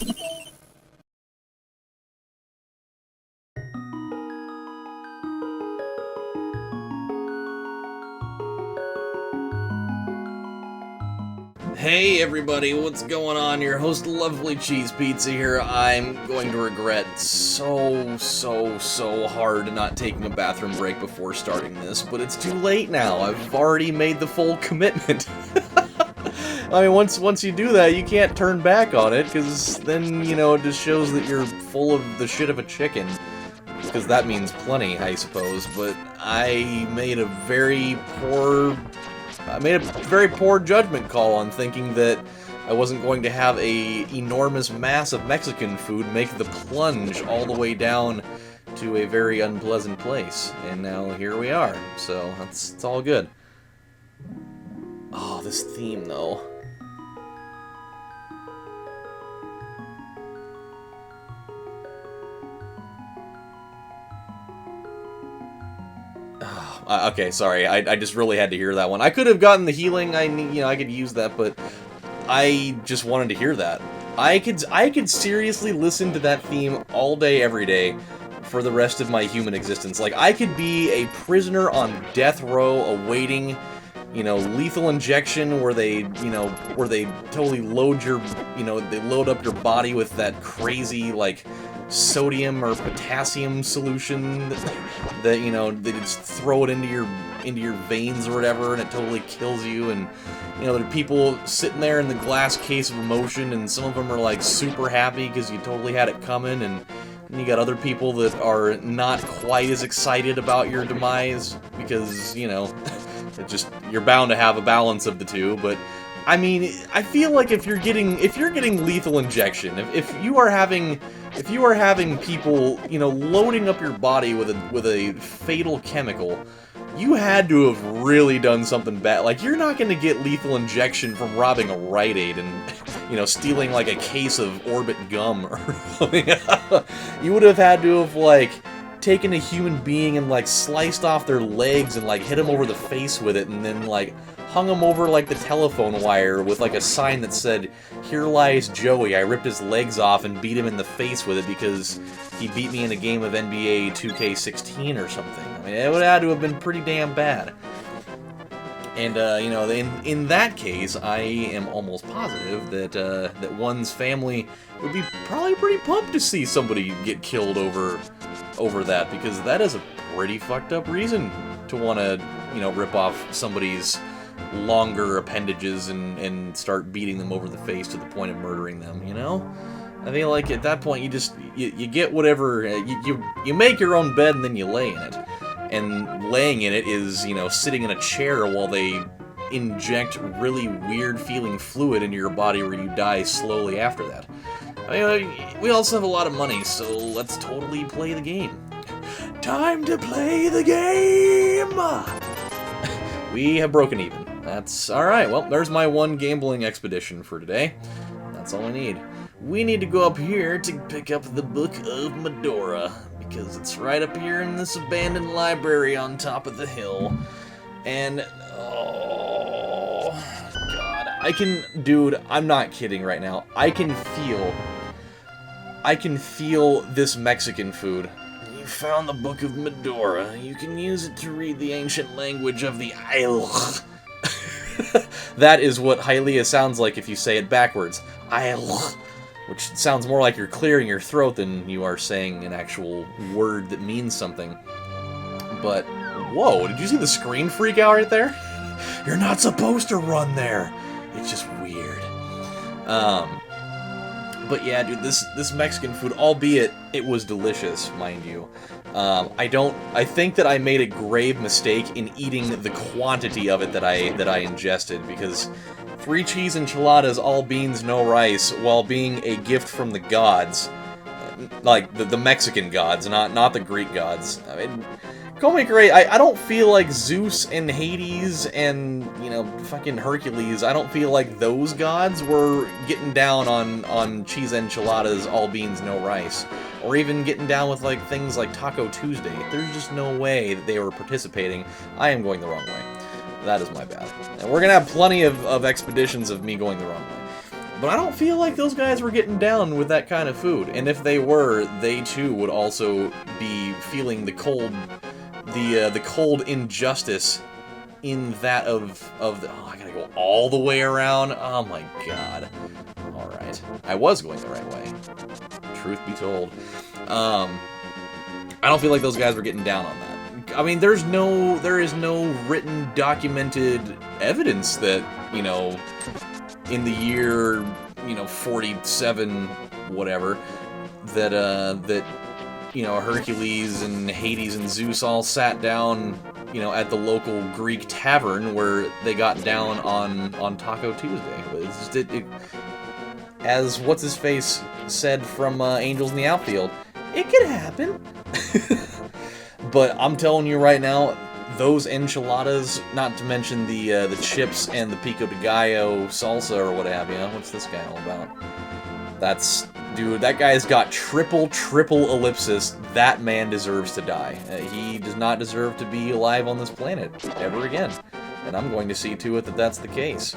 Hey everybody, what's going on? Your host LovelyCheesePizza here. I'm going to regret so hard not taking a bathroom break before starting this, but it's too late now. I've already made the full commitment. I mean, once you do that, you can't turn back on it, because then, you know, it just shows that you're full of the shit of a chicken. Because that means plenty, I suppose, but I made a very poor judgment call on thinking that I wasn't going to have a enormous mass of Mexican food make the plunge all the way down to a very unpleasant place. And now here we are. So it's all good. Oh, this theme though. Okay, sorry. I just really had to hear that one. I could have gotten the healing. I could use that, but I just wanted to hear that. I could seriously listen to that theme all day, every day, for the rest of my human existence. Like, I could be a prisoner on death row awaiting, you know, lethal injection where they totally load your, they load up your body with that crazy, like, sodium or potassium solution that they just throw it into your veins or whatever, and it totally kills you. And there are people sitting there in the glass case of emotion, and some of them are like super happy because you totally had it coming, and you got other people that are not quite as excited about your demise because you're bound to have a balance of the two. But I mean, I feel like if you're getting lethal injection, if you are having people, loading up your body with a fatal chemical, you had to have really done something bad. Like, you're not going to get lethal injection from robbing a Rite Aid and, stealing, like, a case of Orbit gum or something. You would have had to have, like, taken a human being and, like, sliced off their legs and, like, hit them over the face with it, and then, like, hung him over, like, the telephone wire with, like, a sign that said, "Here lies Joey. I ripped his legs off and beat him in the face with it because he beat me in a game of NBA 2K16 or something." I mean, it would have had to have been pretty damn bad. And, in that case, I am almost positive that one's family would be probably pretty pumped to see somebody get killed over that, because that is a pretty fucked up reason to want to, rip off somebody's longer appendages and start beating them over the face to the point of murdering them, I feel like at that point you get whatever, you make your own bed and then you lay in it. And laying in it is, sitting in a chair while they inject really weird feeling fluid into your body where you die slowly after that. I mean, we also have a lot of money, so let's totally play the game. Time to play the game! We have broken even. That's alright. Well, there's my one gambling expedition for today. That's all I need. We need to go up here to pick up the Book of Medora, because it's right up here in this abandoned library on top of the hill. And, oh, God. Dude, I'm not kidding right now. I can feel this Mexican food. You found the Book of Medora. You can use it to read the ancient language of the Isle. That is what Hylia sounds like if you say it backwards. Isle. Which sounds more like you're clearing your throat than you are saying an actual word that means something. But, whoa, did you see the screen freak out right there? You're not supposed to run there. It's just weird. But yeah, dude, this Mexican food, albeit it was delicious, mind you, I think that I made a grave mistake in eating the quantity of it that I ingested, because 3 cheese enchiladas, all beans, no rice, while being a gift from the gods, like the Mexican gods, not the Greek gods. I mean, call me great. I don't feel like Zeus and Hades and, fucking Hercules, I don't feel like those gods were getting down on cheese enchiladas, all beans, no rice. Or even getting down with, like, things like Taco Tuesday. There's just no way that they were participating. I am going the wrong way. That is my bad. And we're gonna have plenty of expeditions of me going the wrong way. But I don't feel like those guys were getting down with that kind of food. And if they were, they too would also be feeling the cold injustice in that of the... Oh, I gotta go all the way around? Oh my god. Alright. I was going the right way. Truth be told. I don't feel like those guys were getting down on that. I mean, there is no written, documented evidence that, you know, in the year, you know, 47, whatever, that, you know, Hercules and Hades and Zeus all sat down, you know, at the local Greek tavern where they got down on Taco Tuesday. It's just, as what's-his-face said from Angels in the Outfield, it could happen. But I'm telling you right now, those enchiladas, not to mention the chips and the pico de gallo salsa or what have you. What's this guy all about? That's... Dude, that guy's got triple ellipsis. That man deserves to die. He does not deserve to be alive on this planet ever again. And I'm going to see to it that that's the case.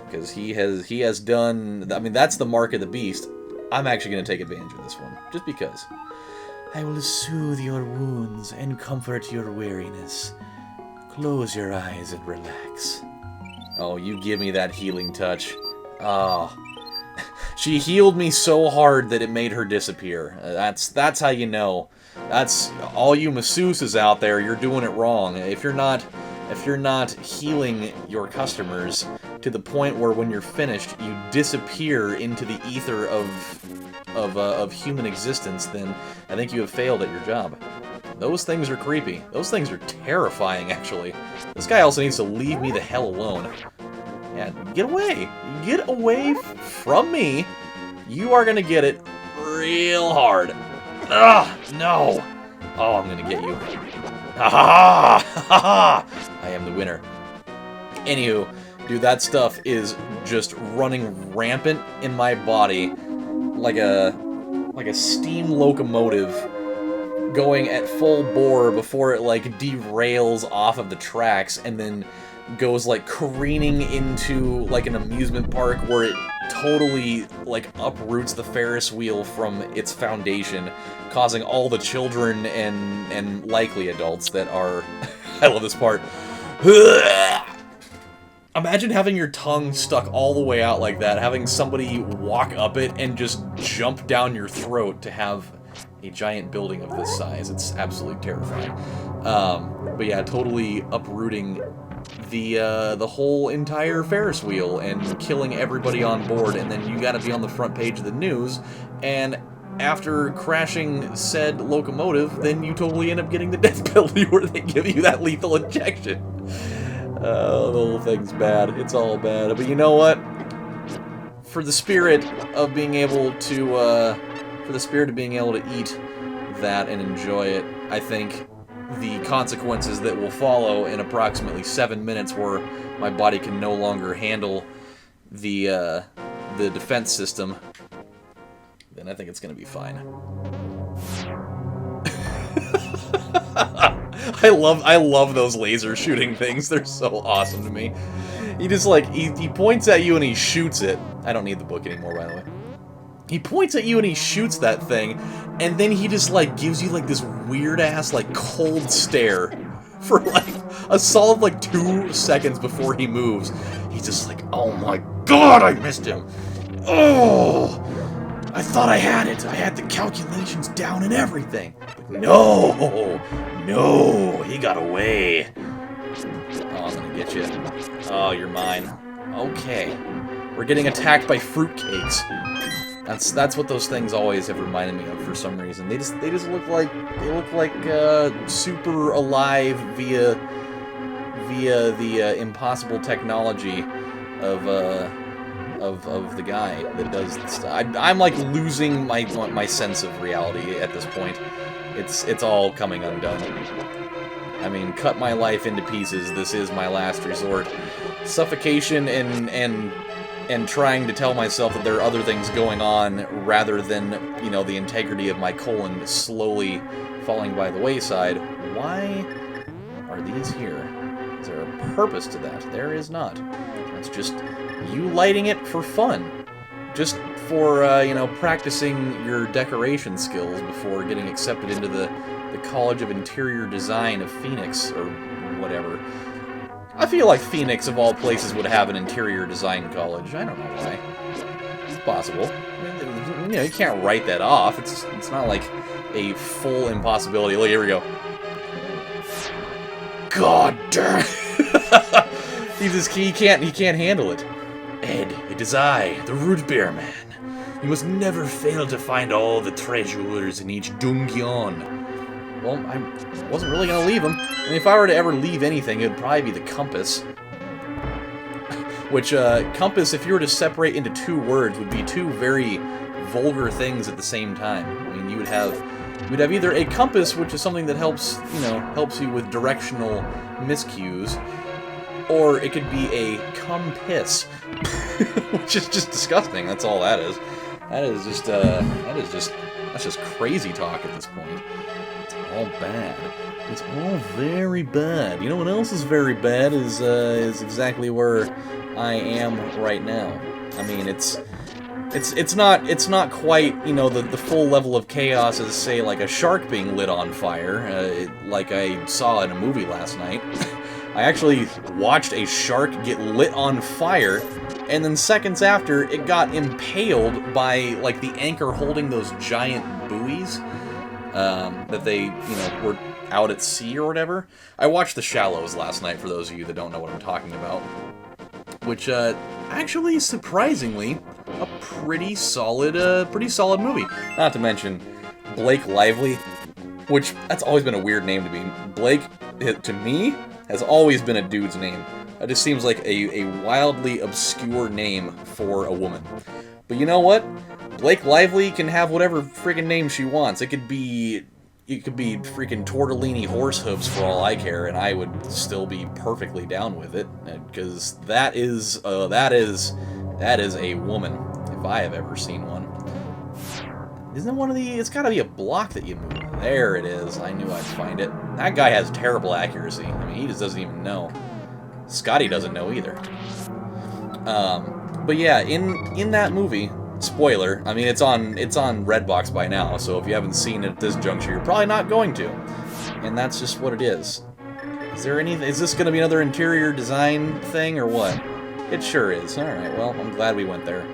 Because he has done... I mean, that's the mark of the beast. I'm actually going to take advantage of this one. Just because. I will soothe your wounds and comfort your weariness. Close your eyes and relax. Oh, you give me that healing touch. Oh... She healed me so hard that it made her disappear. That's how you know. That's all you masseuses out there. You're doing it wrong. If you're not healing your customers to the point where when you're finished you disappear into the ether of human existence, then I think you have failed at your job. Those things are creepy. Those things are terrifying, actually. This guy also needs to leave me the hell alone. Yeah, get away! Get away from me! You are gonna get it real hard. Ugh, no! Oh, I'm gonna get you. Ha ha ha ha! I am the winner. Anywho, dude, that stuff is just running rampant in my body like a steam locomotive going at full bore before it, like, derails off of the tracks and then goes, like, careening into, like, an amusement park where it totally, like, uproots the Ferris wheel from its foundation, causing all the children and likely adults that are... I love this part. Imagine having your tongue stuck all the way out like that, having somebody walk up it and just jump down your throat to have a giant building of this size. It's absolutely terrifying. But yeah, totally uprooting the whole entire Ferris wheel and killing everybody on board, and then you gotta be on the front page of the news, and after crashing said locomotive, then you totally end up getting the death penalty where they give you that lethal injection. Oh, the whole thing's bad. It's all bad. But you know what? For the spirit of being able to, eat that and enjoy it, I think the consequences that will follow in approximately 7 minutes, where my body can no longer handle the defense system, then I think it's gonna be fine. I love those laser shooting things. They're so awesome to me. He just, like, he points at you and he shoots it. I don't need the book anymore, by the way. He points at you and he shoots that thing, and then he just, like, gives you, like, this weird-ass, like, cold stare for, like, a solid, like, 2 seconds before he moves. He's just like, oh my god, I missed him! Oh! I thought I had it! I had the calculations down and everything! But no! No! He got away! Oh, I'm gonna get you. Oh, you're mine. Okay. We're getting attacked by fruitcakes. That's what those things always have reminded me of for some reason. They just look like super alive via the impossible technology of the guy that does this stuff. I'm like losing my sense of reality at this point. It's all coming undone. I mean, cut my life into pieces. This is my last resort. Suffocation and trying to tell myself that there are other things going on rather than, you know, the integrity of my colon slowly falling by the wayside. Why are these here? Is there a purpose to that? There is not. It's just you lighting it for fun. just for, you know, practicing your decoration skills before getting accepted into the College of Interior Design of Phoenix, or whatever. I feel like Phoenix, of all places, would have an interior design college. I don't know why. It's possible. You know, you can't write that off. It's not like a full impossibility. Look, here we go. God damn! he can't handle it. Ed, it is I, the Root Beer Man. You must never fail to find all the treasures in each dungeon. Well, I wasn't really gonna leave him. I mean, if I were to ever leave anything, it would probably be the compass. Which, compass, if you were to separate into two words, would be two very vulgar things at the same time. I mean, you'd have either a compass, which is something that helps, you know, helps you with directional miscues, or it could be a cum-piss, which is just disgusting. That's all that is. That's just crazy talk at this point. It's all bad. It's all very bad. You know what else is very bad is exactly where I am right now. I mean, it's not quite, you know, the full level of chaos as, say, like a shark being lit on fire, like I saw in a movie last night. I actually watched a shark get lit on fire, and then seconds after, it got impaled by, like, the anchor holding those giant buoys that they, you know, were out at sea or whatever. I watched The Shallows last night, for those of you that don't know what I'm talking about. Which, actually, surprisingly, a pretty solid movie. Not to mention, Blake Lively, which, that's always been a weird name to me. Blake, to me, has always been a dude's name. It just seems like a wildly obscure name for a woman. But you know what? Blake Lively can have whatever friggin' name she wants. It could be freaking tortellini horse hooves for all I care, and I would still be perfectly down with it, because that is a woman, if I have ever seen one. Isn't it one of the... It's gotta be a block that you move. There it is. I knew I'd find it. That guy has terrible accuracy. I mean, he just doesn't even know. Scotty doesn't know either. But yeah, in that movie, spoiler, I mean, it's on Redbox by now, so if you haven't seen it at this juncture, you're probably not going to. And that's just what it is. Is this gonna be another interior design thing, or what? It sure is. Alright, well, I'm glad we went there.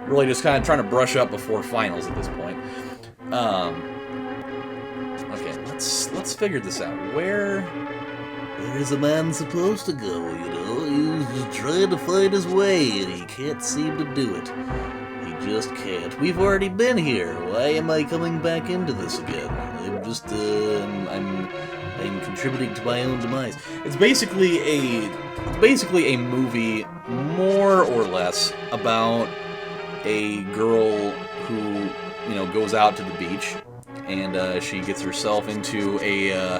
Really just kind of trying to brush up before finals at this point. Okay, let's figure this out. Where is a man supposed to go, you know? He's just trying to find his way, and he can't seem to do it. He just can't. We've already been here. Why am I coming back into this again? I'm just, I'm contributing to my own demise. It's basically a movie, more or less, about a girl who, you know, goes out to the beach, and she gets herself into a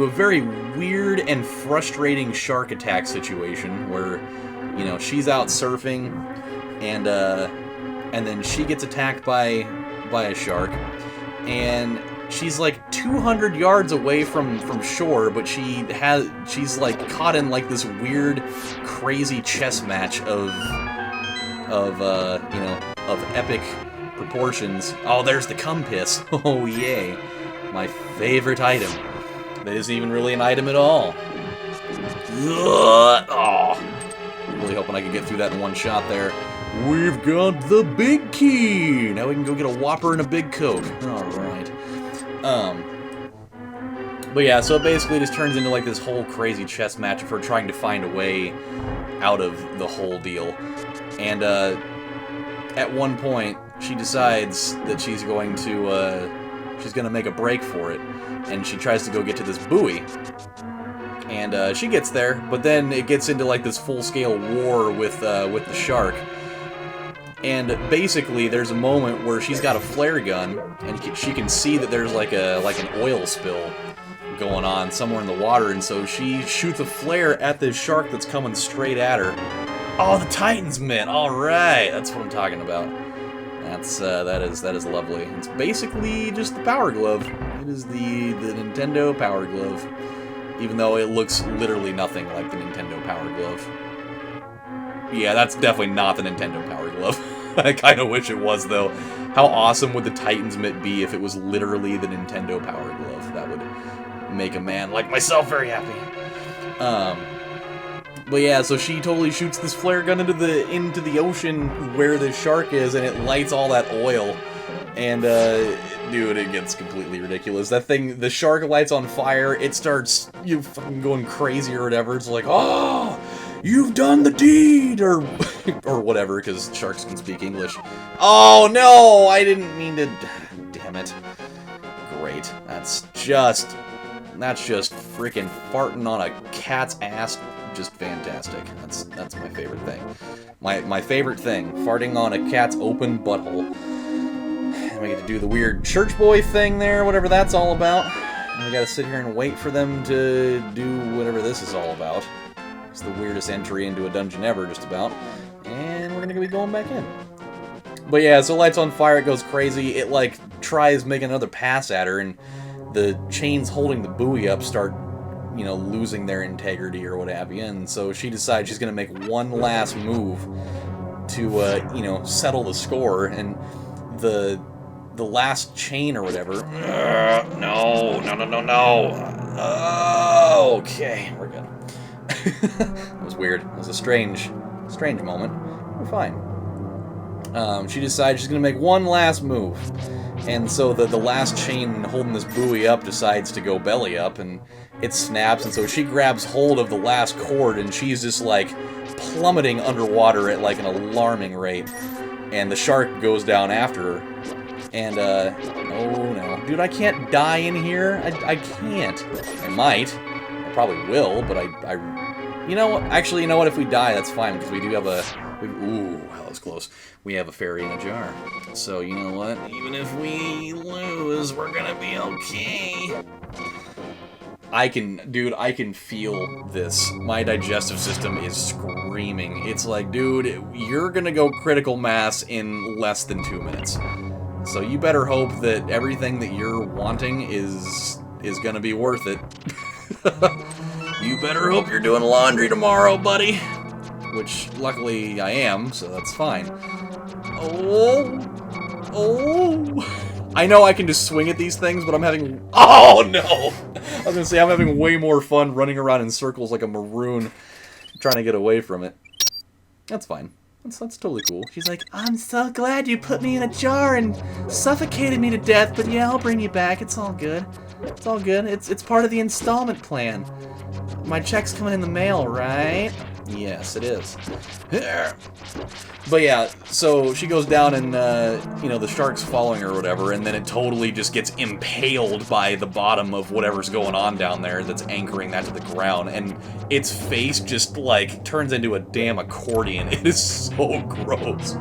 very weird and frustrating shark attack situation where, you know, she's out surfing, and then she gets attacked by a shark, and she's like 200 yards away from shore, but she's like caught in like this weird, crazy chess match of you know, of epic proportions. Oh, there's the cum piss. Oh, yay. My favorite item. That isn't even really an item at all. Oh. Really hoping I could get through that in one shot there. We've got the big key! Now we can go get a Whopper and a Big Coke. Alright. But yeah, so it basically just turns into like this whole crazy chess match of her trying to find a way out of the whole deal. And at one point, she decides that she's going to make a break for it, and she tries to go get to this buoy. And she gets there, but then it gets into like this full-scale war with the shark. And basically, there's a moment where she's got a flare gun, and she can see that there's like an oil spill going on somewhere in the water, and so she shoots a flare at this shark that's coming straight at her. Oh, the Titan's mitt! Alright, that's what I'm talking about. That is lovely. It's basically just the Power Glove. It is the Nintendo Power Glove. Even though it looks literally nothing like the Nintendo Power Glove. Yeah, that's definitely not the Nintendo Power Glove. I kind of wish it was, though. How awesome would the Titan's Mitt be if it was literally the Nintendo Power Glove? That would make a man like myself very happy. But yeah, so she totally shoots this flare gun into the ocean where the shark is, and it lights all that oil. And, dude, it gets completely ridiculous. That thing, the shark lights on fire, it starts, fucking going crazy or whatever. It's like, oh, you've done the deed, or whatever, because sharks can speak English. Oh, no, I didn't mean to, damn it. Great, that's just freaking farting on a cat's ass. Just fantastic. That's my favorite thing. My favorite thing, farting on a cat's open butthole. And we get to do the weird church boy thing there, whatever that's all about. And we gotta sit here and wait for them to do whatever this is all about. It's the weirdest entry into a dungeon ever, just about. And we're gonna be going back in. But yeah, so lights on fire, it goes crazy. It, like, tries making another pass at her, and the chains holding the buoy up start, you know, losing their integrity or what have you. And so she decides she's gonna make one last move to, you know, settle the score. And the last chain or whatever. No. Okay, we're good. That was weird. It was a strange moment. We're fine. She decides she's gonna make one last move. And so the last chain holding this buoy up decides to go belly up, and it snaps, and so she grabs hold of the last cord, and she's just, like, plummeting underwater at, like, an alarming rate. And the shark goes down after her. And, oh no. Dude, I can't die in here. I can't. I might. I probably will, but you know what? Actually, you know what? If we die, that's fine, because we do have ooh, that was close. We have a fairy in a jar. So, you know what? Even if we lose, we're gonna be okay. I can feel this. My digestive system is screaming. It's like, dude, you're gonna go critical mass in less than 2 minutes. So you better hope that everything that you're wanting is gonna be worth it. You better hope you're doing laundry tomorrow, buddy. Which, luckily, I am, so that's fine. Oh! I know I can just swing at these things, but I'm having... Oh, no! I was gonna say, I'm having way more fun running around in circles like a maroon, trying to get away from it. That's fine. That's totally cool. She's like, I'm so glad you put me in a jar and suffocated me to death, but yeah, I'll bring you back. It's all good. It's all good. It's part of the installment plan. My check's coming in the mail, right? Yes, it is. But yeah, so she goes down and, you know, the shark's following her or whatever, and then it totally just gets impaled by the bottom of whatever's going on down there that's anchoring that to the ground, and its face just, like, turns into a damn accordion. It is so gross,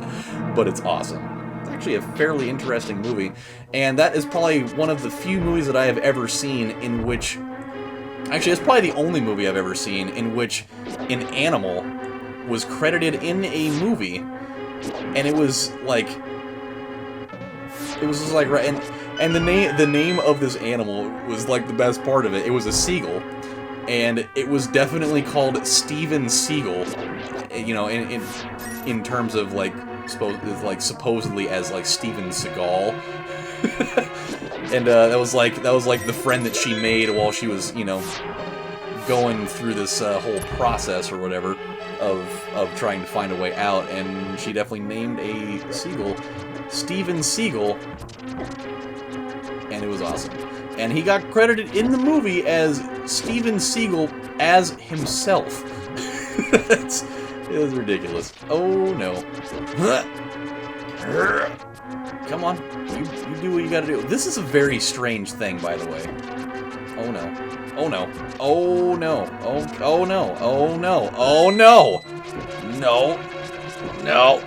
but it's awesome. It's actually a fairly interesting movie, and that is probably one of the few movies that I have ever seen in which... Actually, it's probably the only movie I've ever seen in which an animal was credited in a movie, and it was like, right, and the name of this animal was like the best part of it. It was a seagull, and it was definitely called Steven Seagull, you know, in terms of like supposedly as like Steven Seagal. And that was like the friend that she made while she was, you know, going through this whole process or whatever of trying to find a way out, and she definitely named a seagull Steven Seagull, and it was awesome. And he got credited in the movie as Steven Seagal as himself. It was ridiculous. Oh no. Come on, you do what you gotta do. This is a very strange thing, by the way. Oh no. Oh no. Oh no. Oh no. Oh no. Oh no. No. No.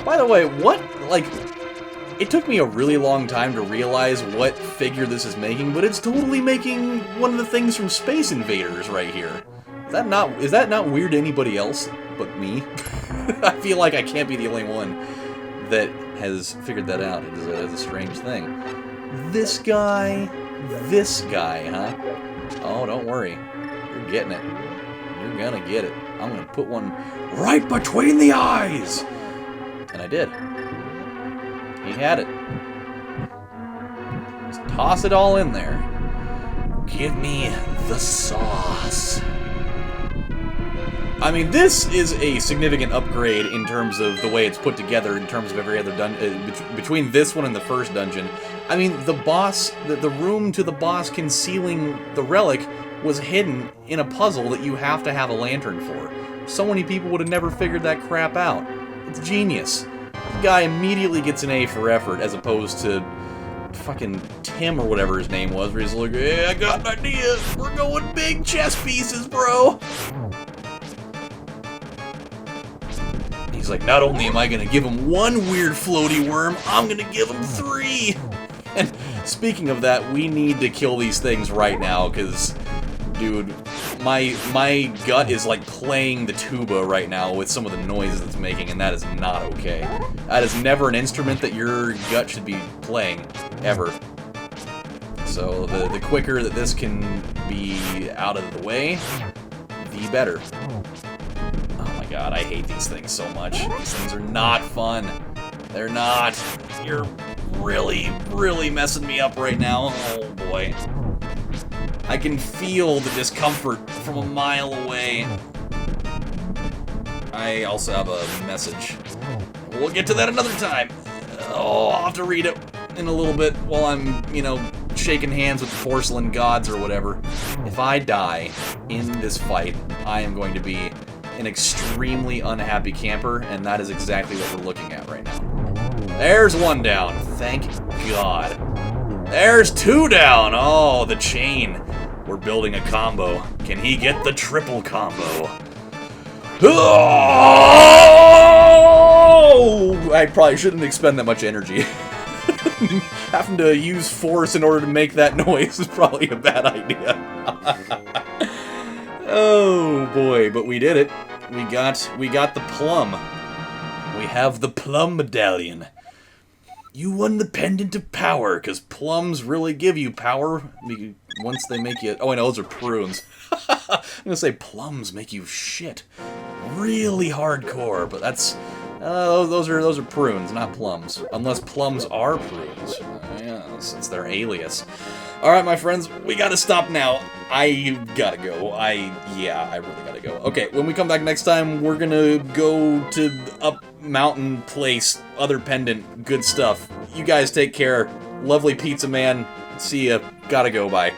By the way, what, like, it took me a really long time to realize what figure this is making, but it's totally making one of the things from Space Invaders right here. Is that not weird to anybody else but me? I feel like I can't be the only one that has figured that out. It is a strange thing. This guy, huh? Oh, don't worry. You're getting it. You're I'm gonna get it. I'm gonna put one right between the eyes! And I did. He had it. Just toss it all in there. Give me the sauce. I mean, this is a significant upgrade in terms of the way it's put together, in terms of every other dungeon. Between this one and the first dungeon. I mean, the boss, the room to the boss concealing the relic was hidden in a puzzle that you have to have a lantern for. So many people would have never figured that crap out. It's genius. The guy immediately gets an A for effort, as opposed to fucking Tim or whatever his name was, where he's like, hey, I got an idea. We're going big chess pieces, bro. He's like, not only am I gonna give him one weird floaty worm, I'm gonna give him 3! And speaking of that, we need to kill these things right now, because, dude, my gut is like playing the tuba right now with some of the noises it's making, and that is not okay. That is never an instrument that your gut should be playing, ever. So the quicker that this can be out of the way, the better. God, I hate these things so much. These things are not fun. They're not. You're really, really messing me up right now. Oh, boy. I can feel the discomfort from a mile away. I also have a message. We'll get to that another time. Oh, I'll have to read it in a little bit while I'm, you know, shaking hands with the porcelain gods or whatever. If I die in this fight, I am going to be an extremely unhappy camper, and that is exactly what we're looking at right now. There's 1 down. Thank God. There's 2 down. Oh, the chain. We're building a combo. Can he get the triple combo? Oh! I probably shouldn't expend that much energy. Having to use force in order to make that noise is probably a bad idea. Oh boy, but we did it. We got the plum. We have the plum medallion. You won the pendant of power, because plums really give you power once they make you... Oh, I know, those are prunes. I'm gonna say plums make you shit. Really hardcore, but that's... those are prunes, not plums. Unless plums are prunes. Yeah, since they're alias. Alright, my friends, we gotta stop now. I gotta go. Yeah, I really gotta go. Okay, when we come back next time, we're gonna go to Up Mountain Place, other pendant, good stuff. You guys take care. Lovely Pizza Man. See ya. Gotta go. Bye.